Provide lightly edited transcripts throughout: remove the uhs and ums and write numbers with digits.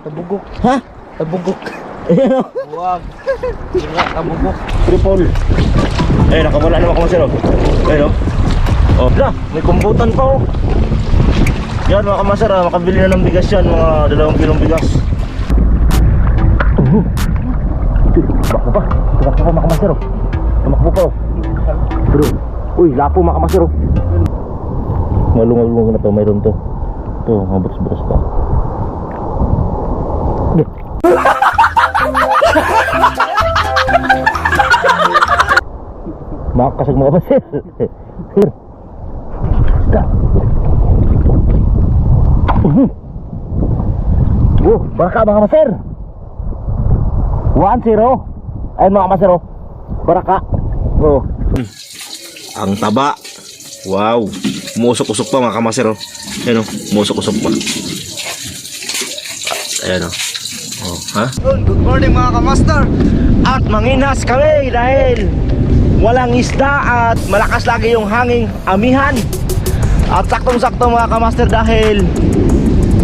Tabugok. Ha? Tabugok. Ayan o. Huwag. Sira, tabugok. Triple. Ayun, nakawala naman kamaster o. Ayun o. Oh, na, may kumbutan pa o. Yan mga kamaster, makabili na ng bigas yan. Mga 2 kilong bigas. Tumakbo pa. Tumakbo pa mga kamaster o. Tumakbo pa o. Pero, uy, lapo mga kamaster o. Malunga-lunga na to, mayroon to. Ito, mga butas-butas pa. Makakasag mga kamaster. Oh, baraka mga kamaster. 1-0. Ayun mga kamaster oh. Baraka. Oh. Ang taba. Wow. Musok-usok pa mga kamaster oh. Ayun oh, musok-usok pa. Ayan oh. Oh, ha? Good morning mga kamaster. At manginas kami dahil walang isda at malakas lagi yung hanging amihan. At saktong-sakto mga kamaster dahil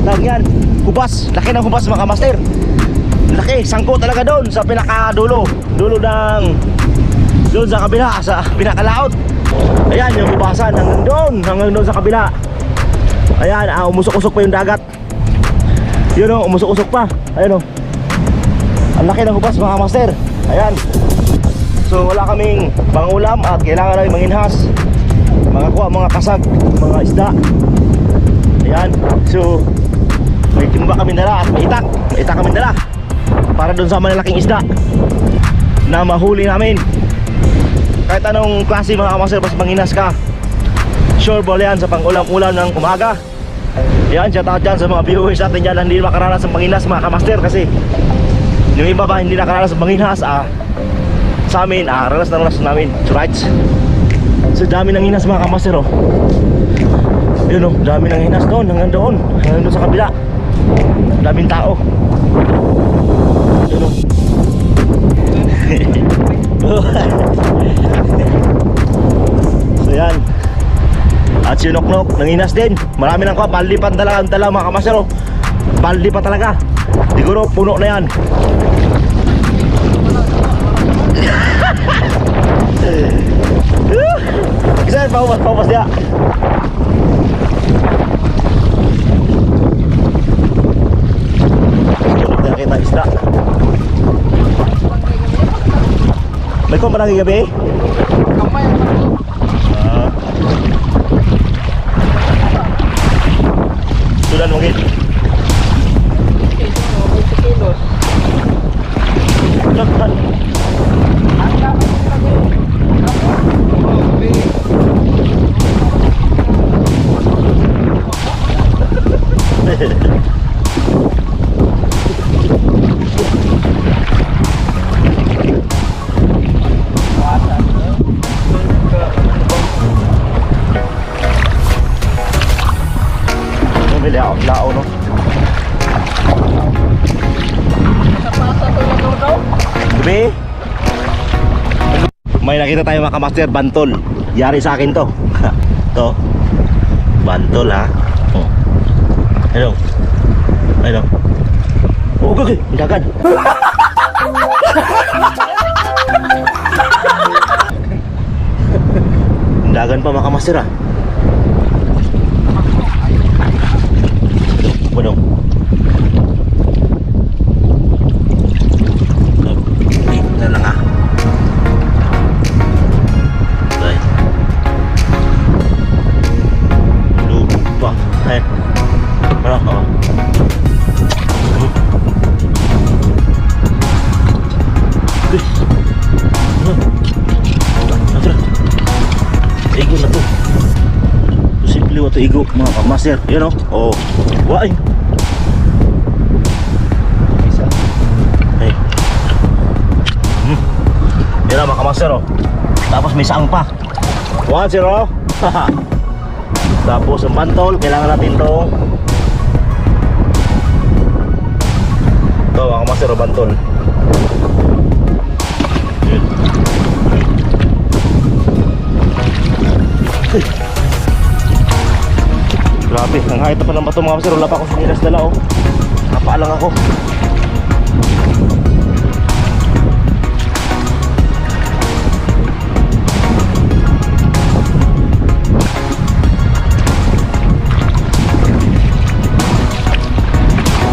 tawag yan, hubas. Laki ng hubas mga kamaster. Laki, sangko talaga doon sa pinakadulo. Dulo ng doon sa kabila, sa pinakalaot. Ayan yung hubasan hanggang doon sa kabila. Ayan, umusok-usok pa yung dagat. Yun o, umusok-usok pa. Ayan o. Ang laki ng hubas mga kamaster. Ayan. So wala kaming pangulam at kailangan namin manginhas, makakuha mga kasag, mga isda. Ayan. So may timba kami dala at may itak kami dala para doon sa malalaking isda na mahuli namin. Kahit anong klase mga kamaster, basta manginhas ka, sure ball yan sa pang-ulam-ulam ng umaga. Ayan, shout out dyan sa mga viewers natin dyan na hindi makaranas ng panginhas mga kamaster. Kasi yung iba ba hindi nakaranas ng panginhas, sa amin, ranas namin. So right. So dami ng hinas mga kamaster oh. Yun oh, dami ng hinas doon, hanggang doon sa kabila. Daming tao. Yun oh. So yan. At si Noknok, nanginas din. Marami lang ko, baldi pa talaga mga kamaster oh. Baldi pa talaga. Siguro puno na yan. Isa paupas dia. Kita kita isda. May kung parang gabi? Kamay. Sudah mungkin. Kilos. Cepat. Lao no. Gabi. May nakita tayo mga kamaster, bantol. Yari sa akin to. To. Bantol ha. Oh. Hello. Hello. Oh, okay. Dagan. Dagan pa mga kamaster ha. Bueno. Na lang ah. Đây. Lupa. Eh. Berapa? Igo na to. Simple wato igo mga kamaster. Yan o. Oh. Waay. Isa. Hey. Yan mga kamaster oh. Tapos may saang pa. 1-0. Tapos ang bantol, kailangan natin itong ito mga kamaster oh, bantol. Grabe, ang height pa ng bato mga kamaster. Wala pa akong sinilas dala oh. Baba lang ako.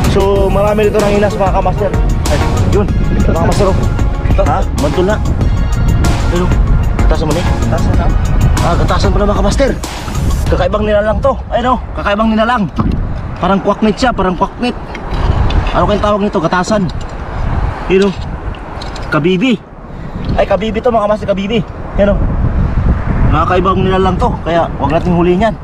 So marami dito ng inas mga kamaster. Ay, yun, mga kamaster oh. Ha? Mantul na. Ayun, katasan mo ni? Tasa na. Ah, katasan pa na mga kamaster. Kakaibang nilalang to. Ayun oh, kakaibang nilalang. Parang kwaknit siya, parang kwaknit. Ano kayong tawag nito? Katasan. Ayun oh. Kabibi. Ay, kabibi to mga kamaster, kabibi. Ayun oh. Nakakaibang nilalang to, kaya wag nating huliin yan.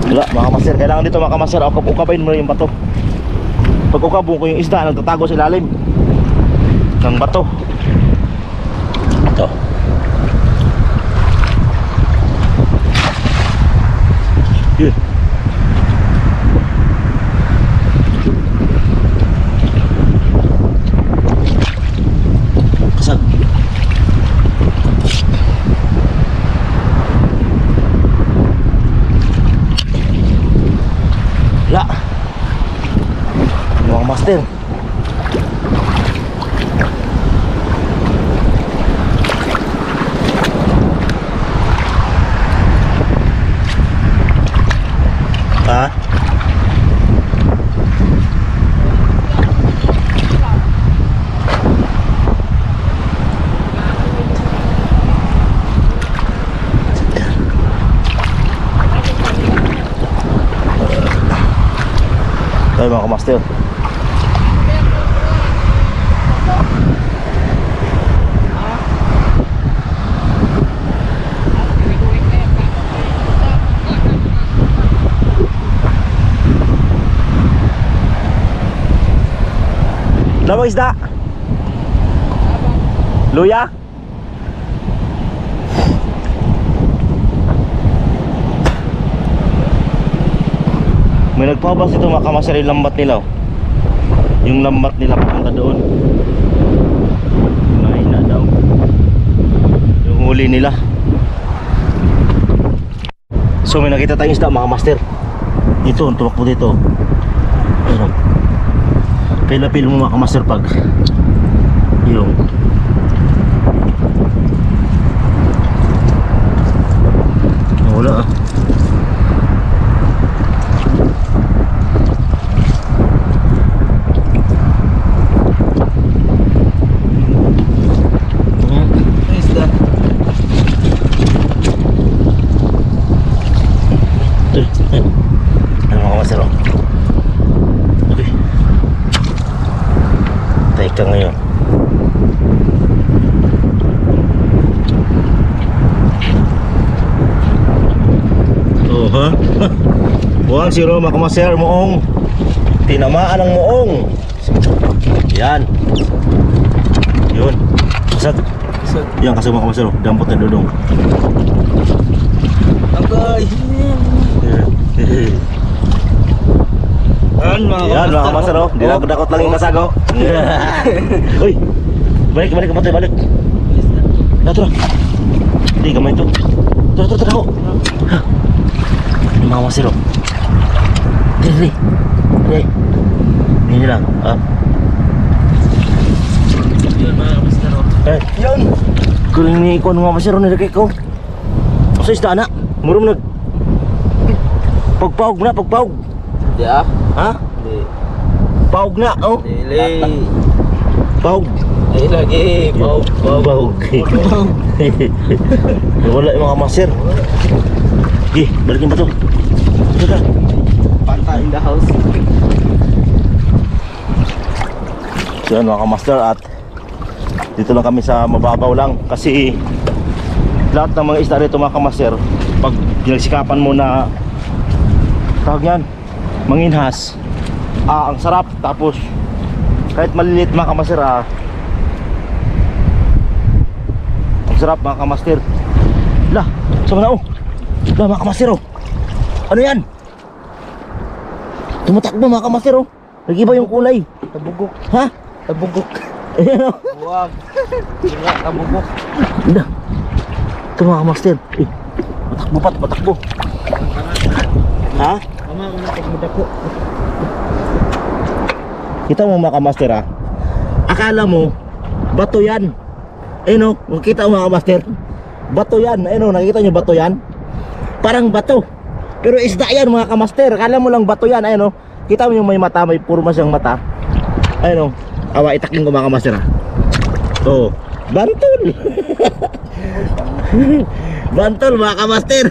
Wala, mga kamaster, kailangan dito mga kamaster, ukabayin mo na yung bato. Pag ukabong ko yung isda, nagtatago sa ilalim ng bato. Ito. Yun. Kasag. Wala. Mga master. Ha? Ay mga kamaster. Lawang isda? Luya? May nagpabas ito mga kamaster yung lambat nila oh. Yung lambat nila papunta doon. Mahina daw yung huli nila. So may nakita tayong isda mga master. Dito, tumakbo dito. Ayun. Pila-pil mo mga kamaster pag yung wala ah. Ano mga kamaster oh. Okay. Teka ngayon. Oh ha? 1-0 mga kamaster, muong. Tinamaan ang muong. Yan. Yun. Kasag. Yan kasag mga kamaster oh. Dampot na dudong. Agay. Yan mga kamaster oh. Dinakot lang yung kasago. Uy. Balik kapatid, balik. Ito na. Hindi kamay ito. Tara ako. Mga kamaster oh. Dili. Ini lang. Yun mga kamaster oh. Yun. Kuling ni ikon mga kamaster oh. Nilagay ko. Masa isda na. Murum nag pagpaog na, pagpaog. Di ah. Ha? Di. Paog na, oh. Dili. Paog. Ay lagi. Paug. Paog. Wala yung mga master. Okay, balikin ba to? Ito ka. Panta in the house. So yan mga kamaster, at dito lang kami sa mababaw lang kasi lahat ng mga isda rito mga kamaster, pag pinagsikapan mo na tawag yan, manginhas, ang sarap. Tapos kahit maliliit mga kamaster, ang sarap mga kamaster. Lah, sama na oh. Lah mga kamaster oh. Ano yan? Tumatakbo mga kamaster oh. Nag-iba yung kulay. Tabugok. Ha? Tabugok. Ayan oh. Wag. Tabugok. Dah. Ito mga kamaster. Takbo pa, patakbo. Ha? Tama ko na pagmuda ko. Kita mo mga kamaster ha? Akala mo, bato yan. No, makita mo mga kamaster. Bato yan, no, nakikita nyo bato yan? Parang bato. Pero isda yan mga kamaster. Akala mo lang bato yan, no? Kita mo yung may mata, may purma siyang mata. No, awa, itakin ko mga kamaster ha? Oh, bantol. Bantol mga kamaster.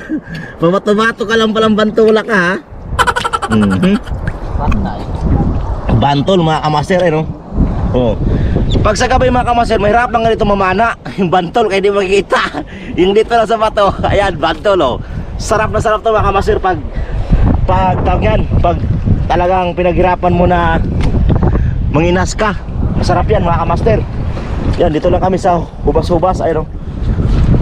Pamato-bato ka lang palang bantula ka ha? Patay. Bantol mga kamaster, no? Oh. Pag sa gabi mga kamaster, mahirap lang ganito mamana. Yung bantol, kaya di makikita. Yung dito lang sa bato, ayan, bantol, oh. Sarap na sarap to mga kamaster pag tawag yan, pag talagang pinaghirapan mo na manginas ka. Masarap yan mga kamaster. Yan, dito lang kami sa hubas-hubas, ayun, oh.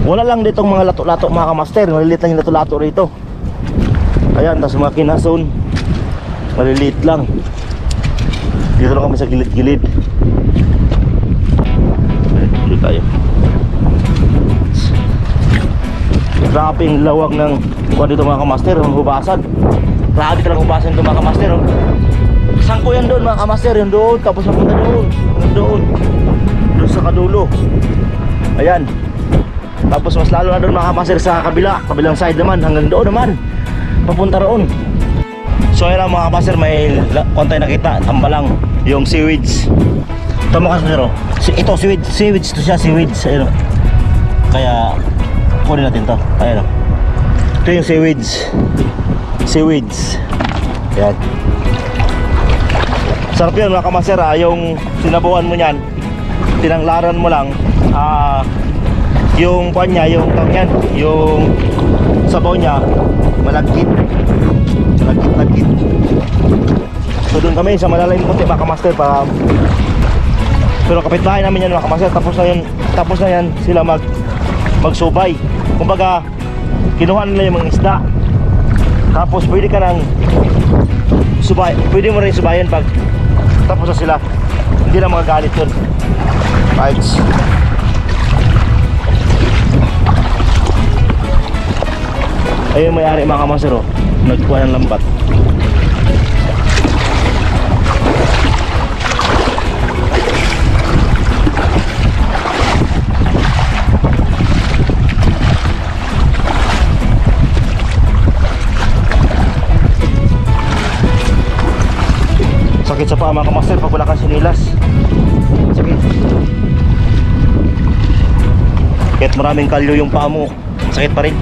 Wala lang ditong mga lato-lato mga kamaster. Maliliit lang yung lato-lato rito. Ayan, tapos mga kinason, maliliit lang. Dito lang kami sa gilid-gilid. Dito tayo. Grabe yung lawag ng kuha dito mga kamaster, yung hubasan. Grabe talagang hubasan dito mga kamaster, oh. Saan ko yan doon mga kamaster? Yung doon, tapos napunta doon. Doon sa kadulo. Ayan. Tapos mas lalo na doon mga kamaster sa kabilang side naman, hanggang doon naman papunta roon. So ayun lang mga kamaster, may konti nakita, tambalang yung seaweeds. Ito mga kamaster, oh. Ito seaweeds to siya, seaweeds. Ayun, oh. Kaya kunin natin to. Ayun, oh. Ito yung seaweeds. Yan. Sarap yan mga kamaster, yung sinabuhan mo yan, tinanglaran mo lang, yung kuwan niya, yung tawag yan, yung sabaw niya malagkit. So doon kami sa malalim konti mga kamaster para, pero kapitbahay namin yan mga kamaster. Tapos na yan sila magsubay. Kumbaga kinuha nila yung mga isda. Tapos pwede ka nang subay, pwede mo rin subayan pag tapos na sila. Hindi na magagalit yun. Right. Ayun yung may-ari mga kamaster, oh. Nagkuha ng lambat. Sakit sa paa mga kamaster pag wala kang sinilas. Sakit. Kahit maraming kalyo yung paa mo, sakit pa rin.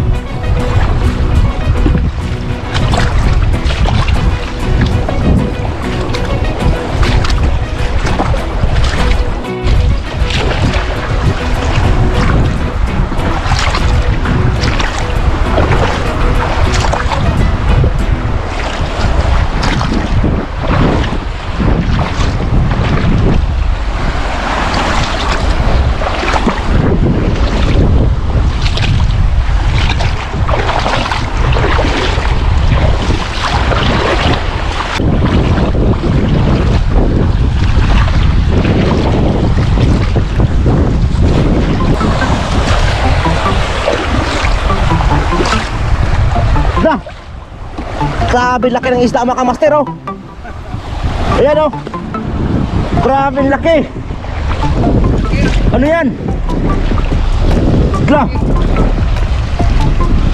Grabe laki ng isda mga kamaster, oh. Ayan, oh. Grabe laki. Ano yan?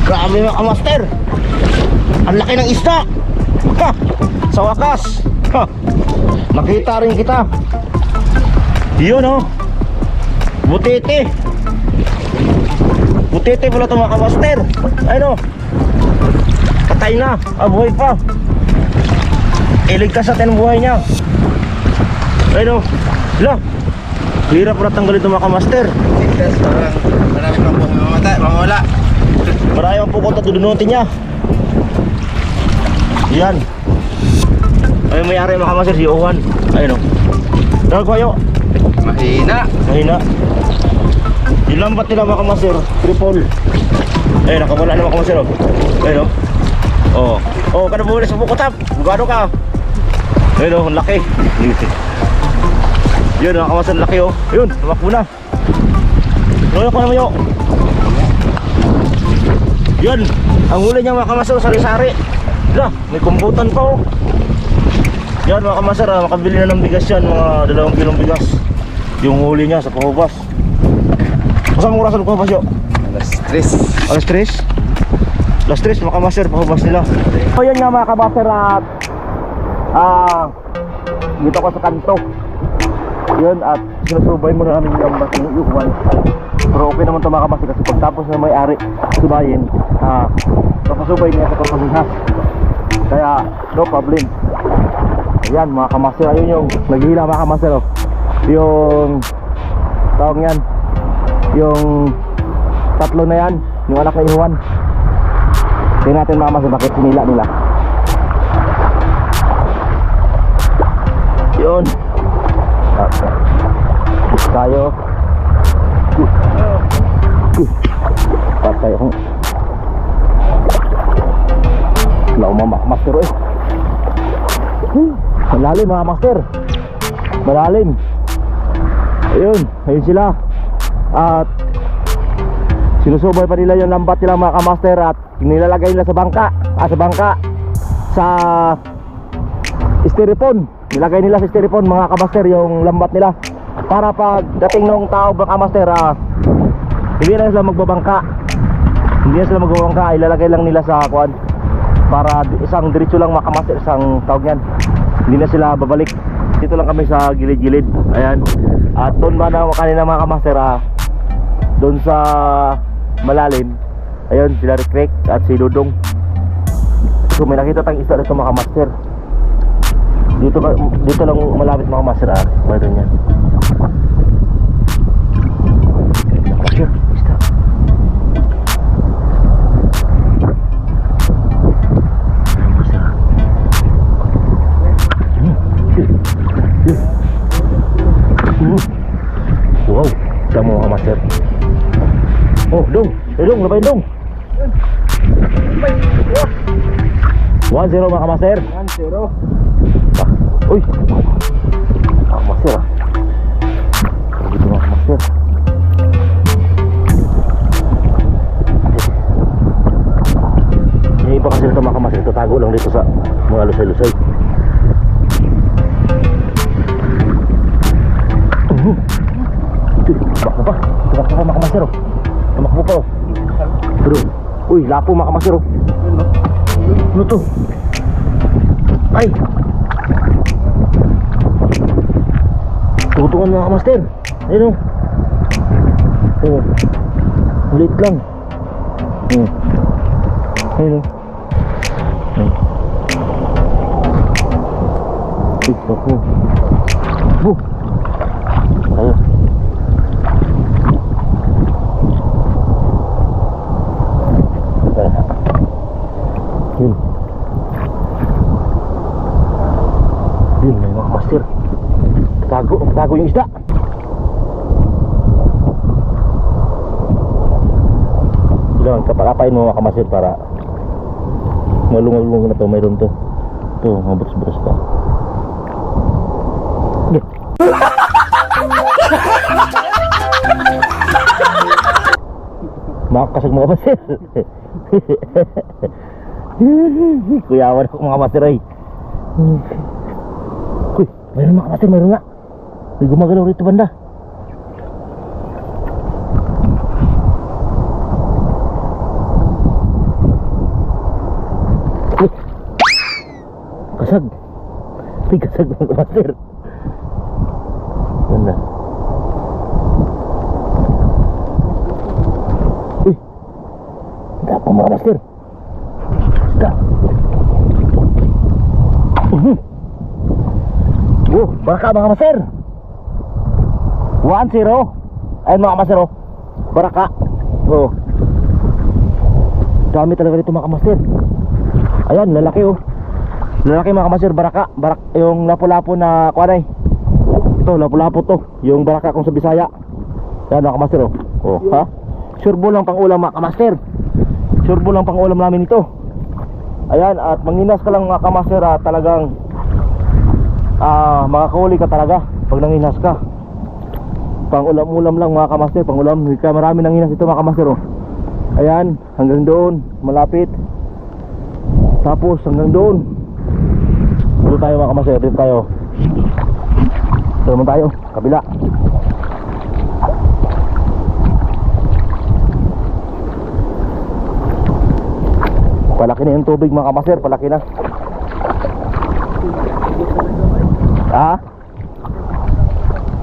Grabe mga kamaster. Ang laki ng isda. Ha! Sa wakas, ha! Nakita rin kita. Yun, oh. Butete pala ito mga kamaster. Ayun, oh. Patay na, buhay pa. Iligtas natin ang buhay niya. Ayun, hirap na tanggalin ito mga kamaster. Ligtas, marami pang mamawala. Marami pang pukot at dudunutin niya. Yan. Ayun may-ari mga kamaster, si Owan. Ayun, oh. Dahil kayo mahina. Yung lambat nila mga kamaster, triple. Ayun, nakawala na mga kamaster, oh. Ayun, oh. Kada buhay sa bukotap. Bugado ka. Ayun, ang laki. Yun, mga kamaster, laki, oh. Yun, tumakbo na. Loyo ko naman yun. Yun. Ang huli niya mga kamaster, sari-sari. Hala, may kumputan pa oh. Yan mga kamaster, makabili na ng bigas yan, mga 2 kilong bigas. Yung huli niya sa pahubas. Masa mong oras sa pahubas yun? Alas 3. Alas 3? Alas 3 mga kamaster, pahubas nila. So yan nga mga kamaster at dito ko sa kanto. Yun at sinusubay mo na namin yung lambas ng iuwan. Pero okay naman ito mga kamaster kasi pagtapos na may-ari subayin, papasubay niya sa pagpasinhas. Kaya no problem. Ayan mga kamaster, ayun yung naghihila mga kamaster oh. Yung tawag yan, yung tatlo na yan, yung anak na iuwan. Tingnan natin mga kamaster bakit sinila nila. Yun tayo patay akong laumama master eh. Malalim mga master, malalim. Ayun, ayun sila. At sinusubay pa nila yung lambat nila mga kamaster. At nilalagay nila sa bangka, sa styrofoam. Nilagay nila sa styrofoam mga kamaster yung lambat nila, para pag dating ng tao mga kamaster, hindi na sila magbabangka. Ilalagay lang nila sa kuan, para isang diretso lang mga kamaster, isang tawag yan. Hindi na sila babalik. Dito lang kami sa gilid-gilid. Ayan. At doon ba na kanina mga kamaster, doon sa malalim, ayun sila Rikrek at si Dudong. So may nakita tayong isda dito mga kamaster. Dito lang malapit mga kamaster, mayroon yan. Kamaster, isda. Wow, damo mga kamaster. Oh, dong, labay dong. 1-0 mga kamaster. 1-0. Uy, kamaster begitu mga kamaster. Yung iba kasi ito mga kamaster, tatago lang dito sa mga lusay-lusay. Tumakbo pa mga kamaster oh. Tumakbo pa oh. Pero, uy, lapo mga kamaster oh. Ano to? Ay! Tutungan mga kamaster. Ayun oh. Oh. Ulit lang. Ayun oh. Uy, lapo. Ayo. Yun may mga master. Tago yung isda. Ilang kapakapain mo mga kamaster para malungal-lungal na to. Mayroon to. Ito, mga butas-butas pa. Makakasag mga kamaster. Kuyawan ako mga kamaster ay. Uy, mayroon mga kamaster, mayroon nga. May gumagalaw rito banda. Uy, kasag. May kasag mga kamaster. Banda. Uy, hindi pa mga kamaster. Isda. Baraka mga kamaster. 1-0. Ayun mga kamaster oh. Baraka. Oh. Dami talaga dito mga kamaster. Ayan, lalaki oh. Lalaki mga kamaster, baraka. Yung lapo-lapo na kuanay. Ito, lapo-lapo to. Yung baraka kung sa Bisaya. Ayan mga kamaster oh. Oh, ha? Surbo lang pang ulam mga kamaster. Surbo lang pang ulam namin ito. Ayan, at manginas ka lang mga kamaster, talagang makakahuli ka talaga pag nanginas ka. Pang ulam-ulam lang mga kamaster, pang ulam. Marami nanginas ito mga kamaster oh. Ayan, hanggang doon, malapit. Tapos hanggang doon. Dito tayo mga kamaster, dito tayo. Dito naman tayo, kabila. Palaki na yung tubig mga kamaster, palaki na.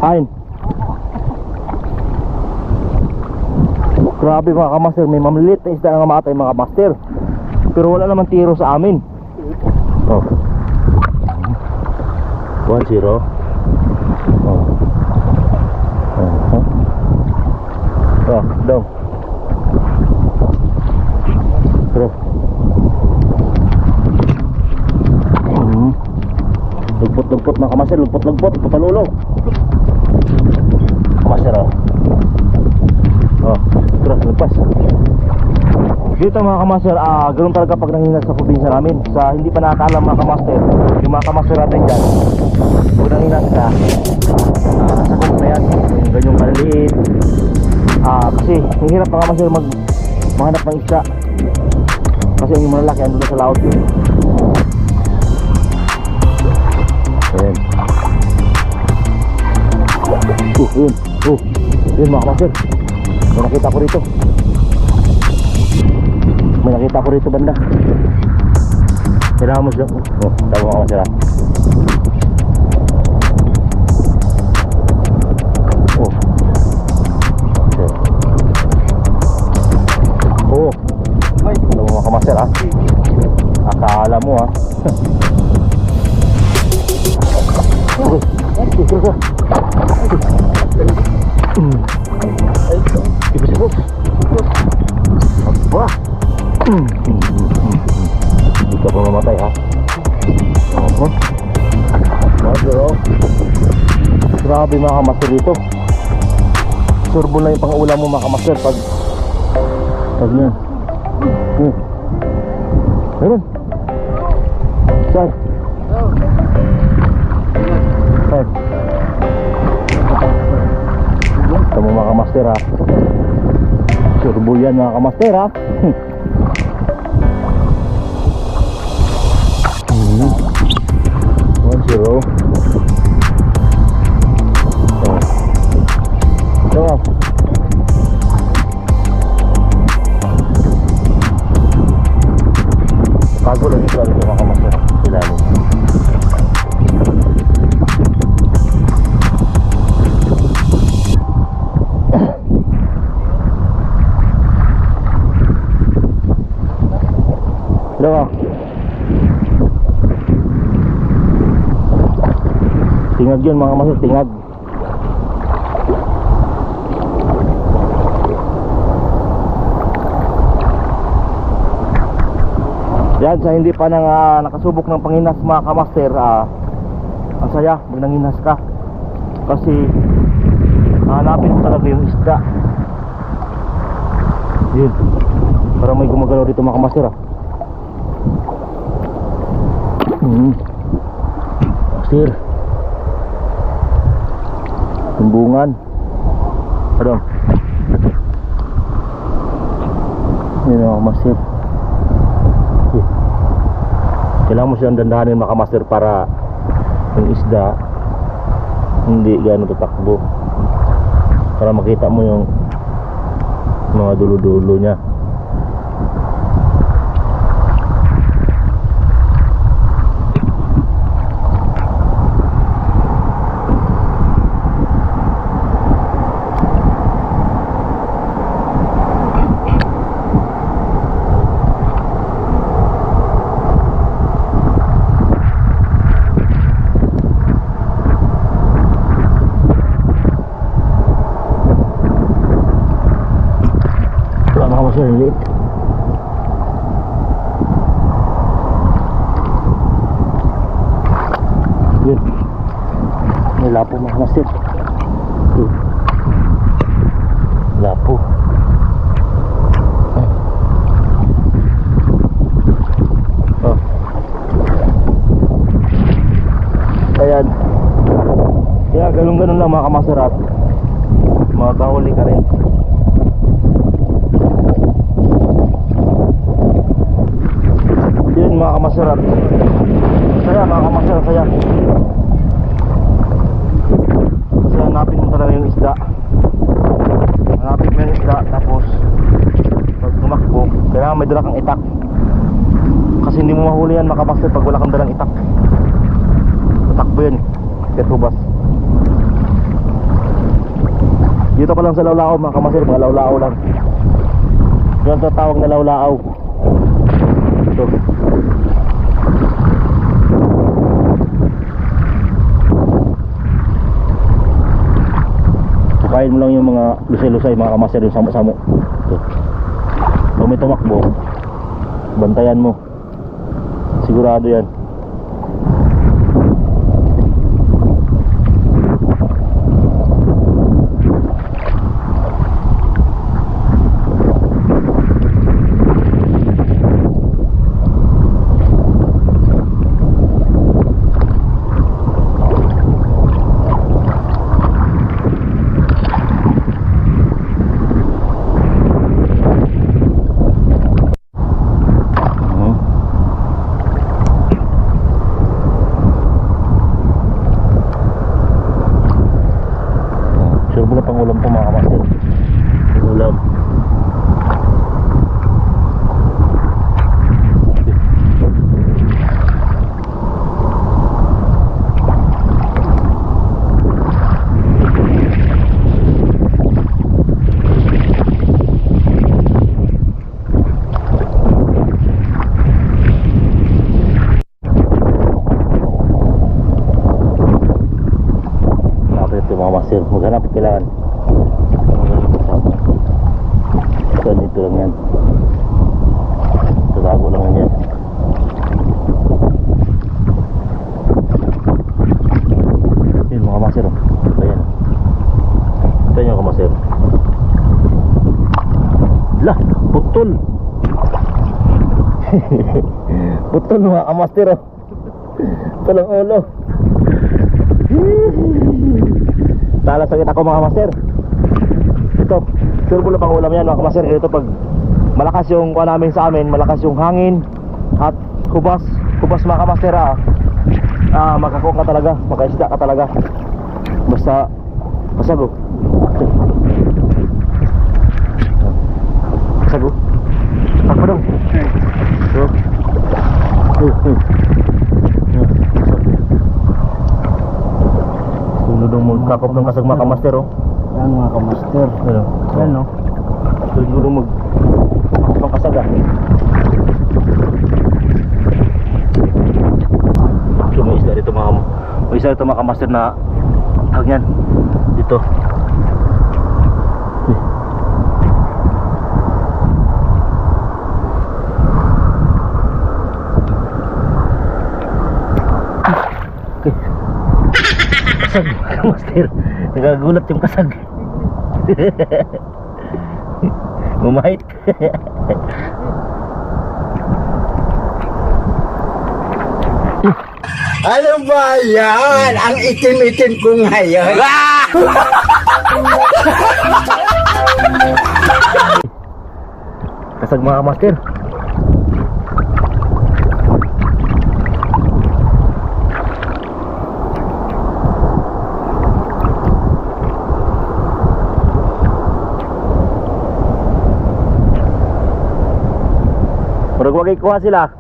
Hain. Grabe mga kamaster, may mamlilit na isda na namatay mga kamaster. Pero wala naman tiro sa amin. Oh. 1-0. Oh. Oh, down. Pero lugpot mga kamaster, lugpot, papalulo. Kamaster oh. Oh, terus lepas. Dito mga kamaster, ganoon talaga pag nanginas sa probinsya namin. Sa hindi pa nakakaalam mga kamaster, yung mga kamaster natin dyan, pag nanginas ka, sa kumot na yan, yung ganyong kaliliit. Kasi ang hirap mga kamaster maghanap ng isda. Kasi yung malalaki andun na sa laot yun. Ayan. Yun mga kamaster, may nakita ko rito. May nakita ko rito banda. Kailangan mo siya. Oh, tawa ka masira. Oh. Oh. Tawa mga kamaster ha. Akala mo ha. Ibig apa? Hindi ka pa mamatay ha. Grabe mga kamaster dito. Turbo na yung pang-ulam mo mga kamaster pag yan. Meron. Saan? Saan? Ito mo mga kamaster ha. Turbo yan mga kamaster ha. 1-0. Oh. Kago lang ito mga kamaster. Ilalim. Hello. Tingag yun mga kamaster, tingag. Yan, sa hindi pa nakasubok ng panginas mga kamaster, ang saya pag nanginas ka. Kasi hanapin mo talaga yung isda. Yun, parang may gumagalaw dito mga kamaster Master Tumbungan. Pardon. Ini mga kamaster. Kailangan mo siyang dandahanin mga kamaster para yung isda hindi gano'n tatakbo. Para makita mo yung mga dulo-dulo niya. Liit. Yun. May lapo mga kamaster. Lapo. Oh. Ayan. Kaya ganun-ganun lang mga kamaster at mga kahuli ka rin. mga kamaster. At saya mga kamaster, saya. Kasi hanapin mo talaga yung isda. Hanapin mo yung isda, tapos pag tumakbo, kailangan may dala kang itak. Kasi hindi mo mahuli yan mga kamaster pag wala kang dalang itak. Tatakbo yan, kaya tubas. Dito ka lang sa Lawlao mga kamaster, mga Lawlao lang. Yan sa tawag na Lawlao. Ito. Sukayin mo lang yung mga lusay-lusay mga kamaster, yung samo-samo. Ito. Kung may tumakbo, bantayan mo. Sigurado yan. Ulam po mga kamaster. Ulam. Napit ito mga kamaster. Maghanap kailangan. Dito lang yan. Tatago lang yan. Yun mga kamaster. Ayan. Ito yung kamaster. Lah, putol. Putol mga kamaster. Ito lang ulo. Talasagit ako mga kamaster. Ito, sure po na pang ulam yan mga kamaster. Ito pag malakas yung kuha namin sa amin, malakas yung hangin at hubas mga kamaster, makakuha ka talaga, makaisda ka talaga. Basta pasago. Pasago. Takpa dong. Sunod dong magkakop ng kasag mga kamaster, oh. Yan mga kamaster. Yan no. Siguro magpangkasaga. So may isda dito mga kamaster na tawag yan dito. Kasag kamaster. Nagagulat yung kasag. Umahit. Ano ba yan? Ang itim-itim ko ngayon. Kasag mga kamaster. Pero wag ikuha sila.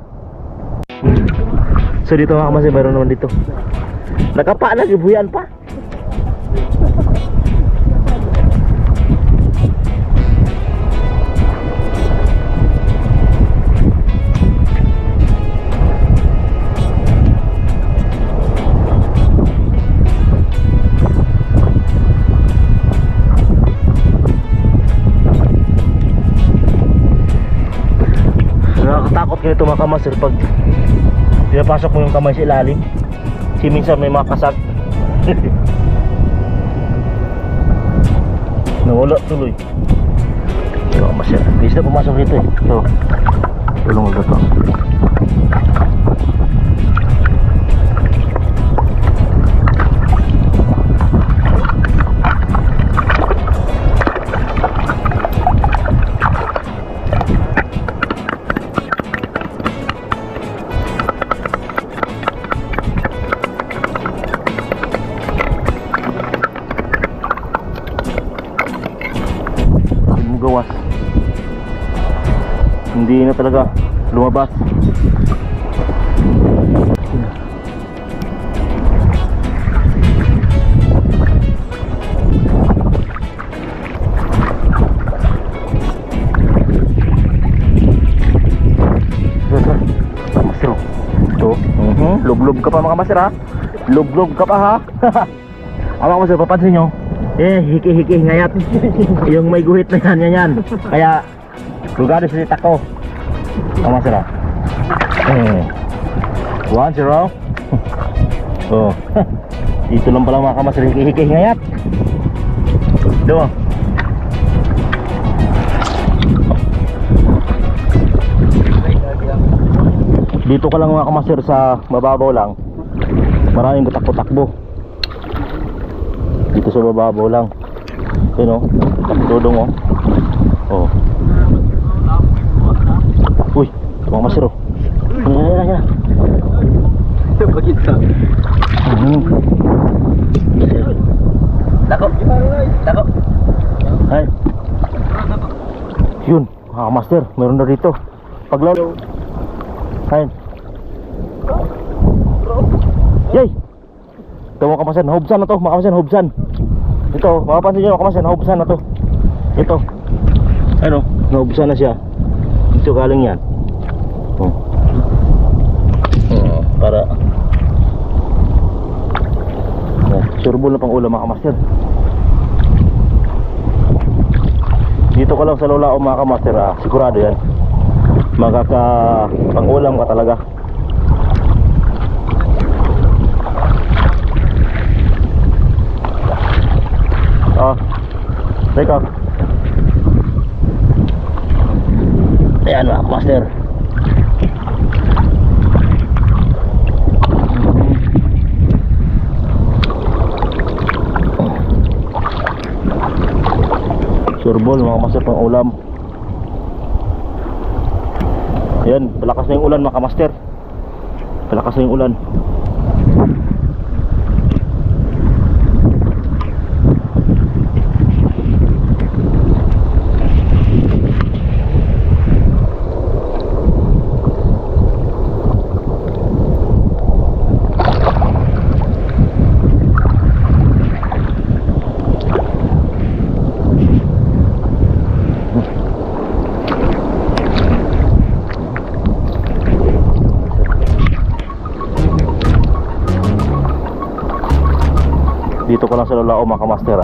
So dito mga kamaster, mayroon naman dito. Nakapa na, gibuyan pa. Nakakatakot ganito mga kamaster pag pinapasok mo yung kamay sa ilalim. Kasi minsan may mga kasag. Nawala tuloy. Ito kamaster, bisa na pumasok dito eh. Ito, tulong ulit ito. na talaga lumabas. Lublob ka pa mga master ha. Lublob ka pa ha. Ang mga master, papansin nyo, hiki-hiki ngayat. Yung may guhit na yan. Kaya lugado sa titak ko. Ang mga master ha. 1-0. Oh. Dito lang pala mga kamaster, hiki-hiki ngayat. Doon. Dito ka lang mga kamaster sa mababaw lang. Maraming takbo-takbo. Dito sa mababaw lang. Yun o, takdodong o. Oh. Uy, mga kamaster o. Yan. Bakit ka? Dako. Ay. Yun, mga kamaster, meron na dito. Paglaro. Ayun. Yay! Ito mga kamasan, hubsan na to, mga kamasan, hubsan. Ito, makapansin nyo mga kamasan, hubsan na to. Ito. Ano, nahubsan na siya. Ito galing yan. Para sureball na pang ulam mga kamaster. Dito ka lang sa Lolao mga kamaster, sigurado yan. Pang-ulam ka talaga. Teka. Ayan mga master. Sureball mga master, pang-ulam. Ayan, palakas na yung ulan mga kamaster. Palakas na yung ulan. Dito ko lang sa Lolao mga kamaster.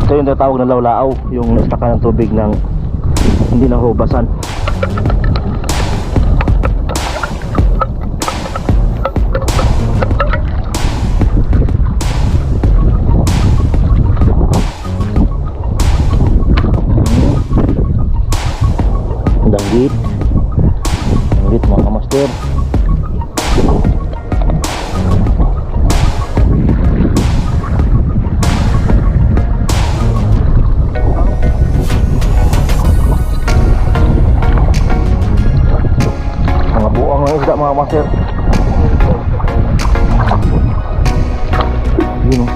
Ito yung tatawag na lawlaaw, yung nastaka ng tubig ng hindi nahubasan. Danggit mga kamaster. Mga master. Yun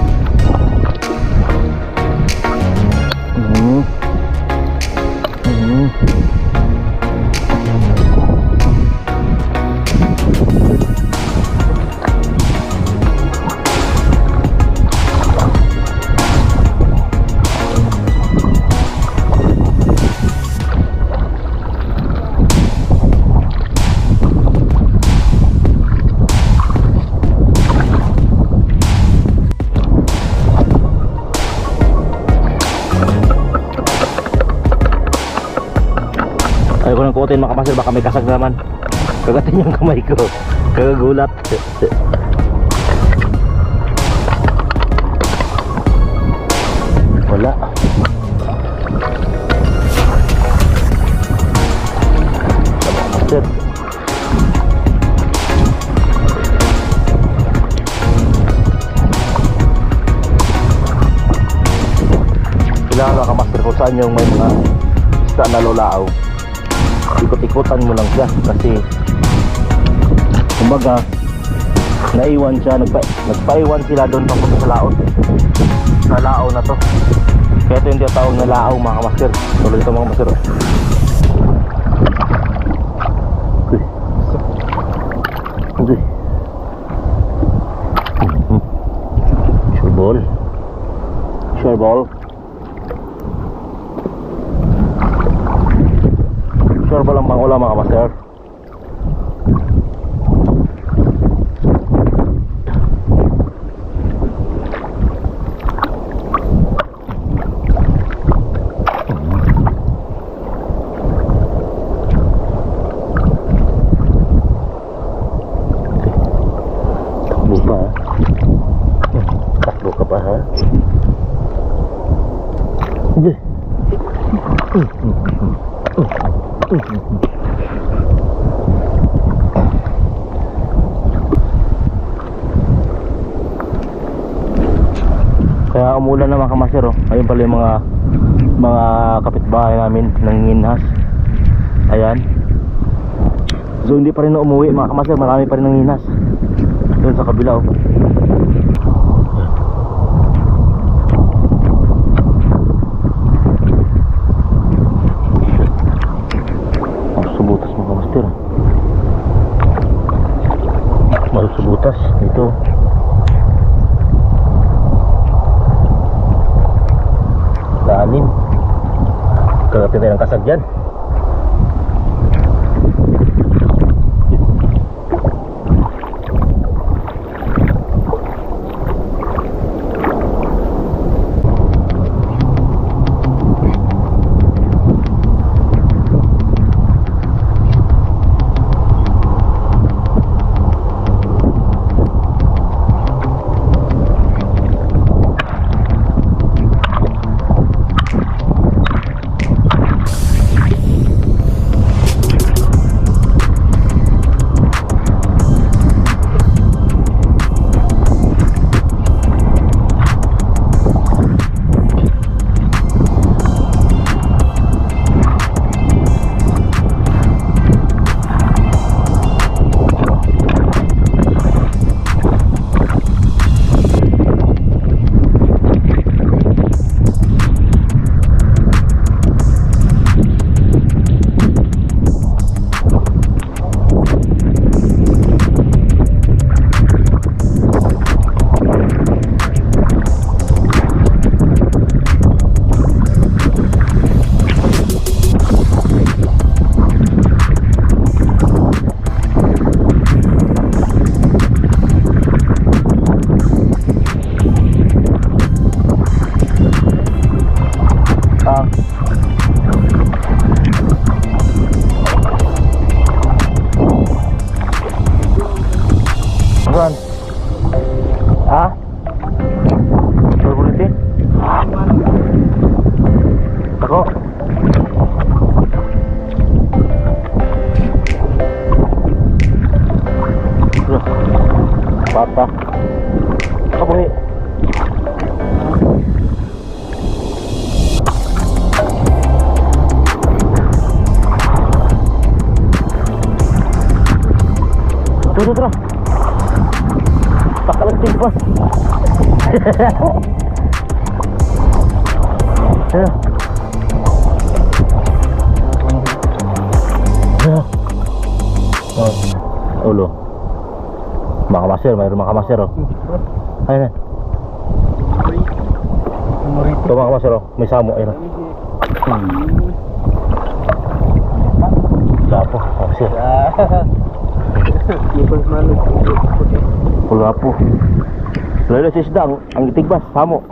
ayaw ko nang kuotin mga kamaster, baka may kasag naman. Kagatin yung kamay ko, kagagulat. Wala. Kamaster. Kailangan mga kamaster kung saan yung may mga isda na lolaaw. Ikot-ikutan mo lang siya kasi kumbaga naiwan siya, nagpaiwan sila doon papunta sa laot. Sa lao na to. Kaya ito yung tinatawag na lao mga kamaster. Tulad ito mga kamaster. Kaya umulan na mga kamaster oh. Ayun pala yung mga kapitbahay namin nanginhas. Ayan. So hindi pa rin na umuwi mga kamaster, marami pa rin nanginhas doon sa kabila oh. Subutas mga kamaster. Subutas ito. Danin. Kagapin tayo ng kasag dyan. Bata. Apa ni? Tuh. Tak kalah timpas. Ya. Ya. Oh, lo. Makamaster, mayroon makamaster oh. Ayun na. Ito makamaster oh, may samo ayun na. Lapo, makamaster. Lapo. Lalo si isda, ang itigbas, samo.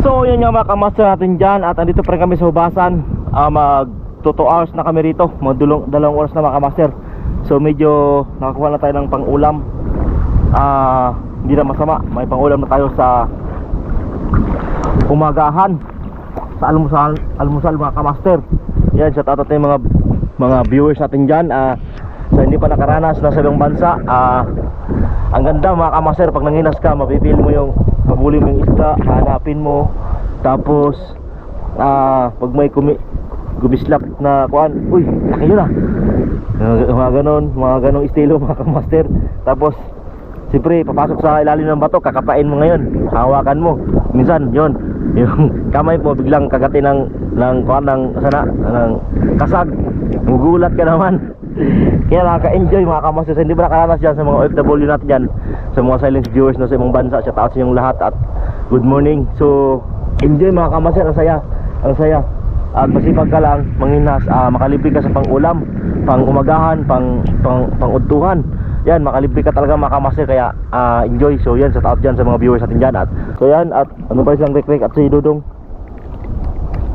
So yun yung mga kamaster natin dyan. At andito pa rin kami sa hubasan. Mag 2 hours na kami rito. Mag 2 oras na mga kamaster. So medyo nakakuha na tayo ng pang-ulam. Hindi na masama. May pang-ulam na tayo sa umagahan, sa almusal mga kamaster. Yan, shout out natin yung mga viewers natin dyan. So hindi pa nakaranas na sa ibang bansa. Ang ganda mga kamaster, pag nanginas ka, mapipili mo yung pabuli mo yung isda, hanapin mo. Tapos pag may gumislap na kuan, uy, laki yun mga ganong estilo mga kamaster. Tapos siyempre papasok sa ilalim ng bato, kakapain mo ngayon, hawakan mo. Minsan yun, yung kamay mo biglang kagatin ng kuan, ng kasag, gugulat ka naman. Kaya nakaka-enjoy mga kamaster. Hindi ba nakaranas dyan sa mga OFW natin dyan, sa mga silent viewers na sa ibang bansa. Shout out sa inyong lahat at good morning. So enjoy mga kamaster, ang saya. At masipag ka lang, manginas, makalibre ka sa pang-ulam, pang-umagahan, pang-udtuhan. Yan, makalibre ka talaga mga kamaster. Kaya enjoy. So yan, shout out dyan sa mga viewers natin dyan. So yan, at ano pa isang rek-rek at si Dudong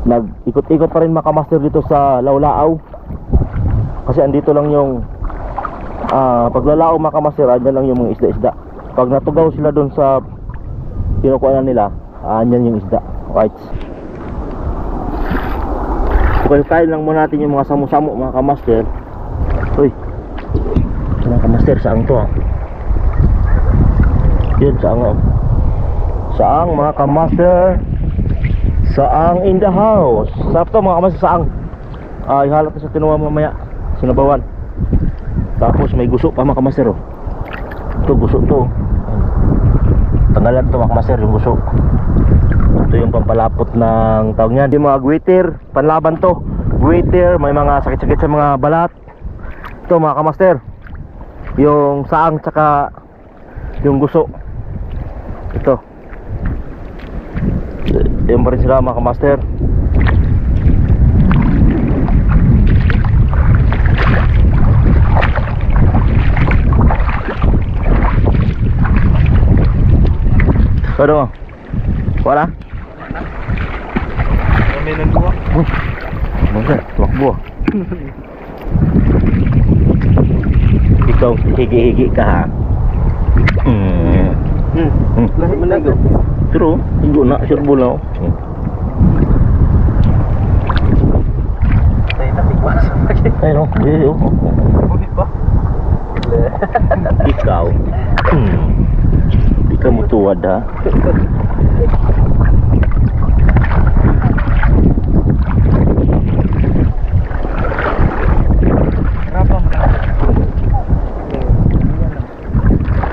nag-ikot-ikot pa rin mga kamaster dito sa Laulaaw. Kasi andito lang yung paglalao mga kamaster, andyan lang yung mga isda-isda. Pag natugaw sila doon sa kinukuhanan nila, andyan yung isda. Right. Okay, tayo lang muna natin yung mga samo-samo mga kamaster. mga kamaster, saang to ah. Yun, saang oh. Saang mga kamaster. Saang in the house. Sarap to mga kamaster, saang. Ihalat na sa tinuwa mamaya. Sinabawan. Tapos may guso pa mga kamaster oh. Ito guso to. Tanggalan to mga kamaster, yung guso. Ito yung pampalapot ng tawag niyan. Yung mga guwitir, panlaban to. Guwitir, may mga sakit-sakit sa mga balat. Ito mga kamaster, yung saang tsaka yung guso. Ito. Yung pa rin sila mga kamaster. Ano mo? Wala? Kami ng buwak. Masa, tumakbo. Ikaw, higi-higi ka ha. Lahi manago. True, higo na, sure na. Tayo natikwas. Ay no, Bukit ba? ikaw. Di ka mo tuwad ha.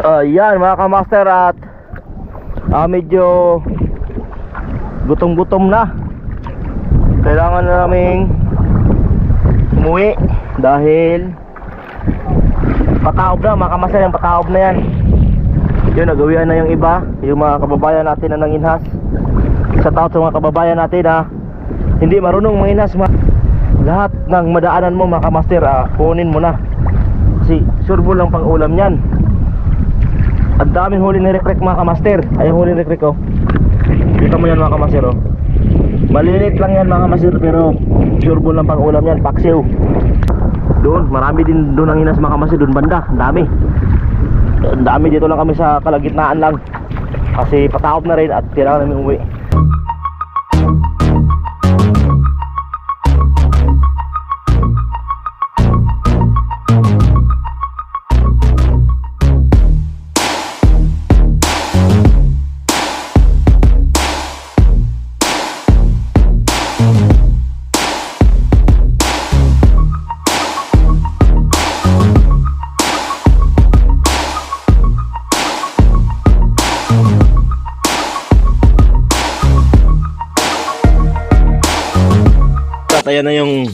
Ayan mga kamaster, at medyo gutom-gutom na. Kailangan na naming umuwi dahil pataob na mga kamaster, yung pataob na yan. Yun, nagawian na yung iba, yung mga kababayan natin na nanginhas. Shout out sa mga kababayan natin na hindi marunong manginhas. Lahat ng madaanan mo mga kamaster, kunin mo na. Kasi sure lang pang ulam yan. Ang daming huli ni Rikrek mga kamaster. Ay, huli ni Rikrek oh. Kita mo yan mga kamaster oh. Malilit lang yan mga kamaster, pero sure lang pang ulam yan. Paksiw. Doon, marami din doon ang inas mga kamaster. Doon banda, ang dami. Ang dami, dito lang kami sa kalagitnaan lang. Kasi pataop na rin at kailangan namin umuwi. Ayan na yung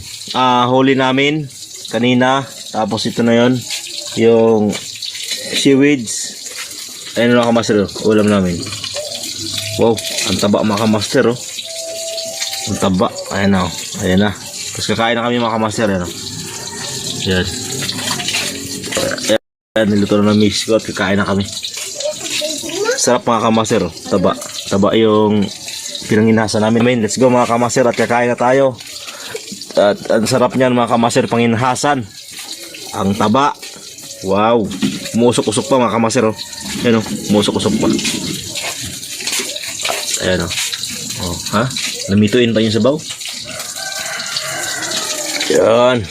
huli namin kanina. Tapos ito na yon, yung seaweeds. Ayan na kamaster, ulam namin. Wow, ang taba mga kamaster oh. Ang taba, ayan na oh. Ayan na. Tapos kakain na kami mga kamaster. Ayan oh. Yes. Ayan, niluto na ng miss ko at kakain na kami. Sarap mga kamaster oh. Taba, taba yung pinanginasa namin. Let's go mga kamaster at kakain na tayo. At ang sarap niyan mga kamaster, panginhasan. Ang taba. Wow. Umusok-usok pa mga kamaster oh. Ayan oh, umusok-usok pa. Ayan oh. Oh, ha? Namituin pa yung sabaw. Yan.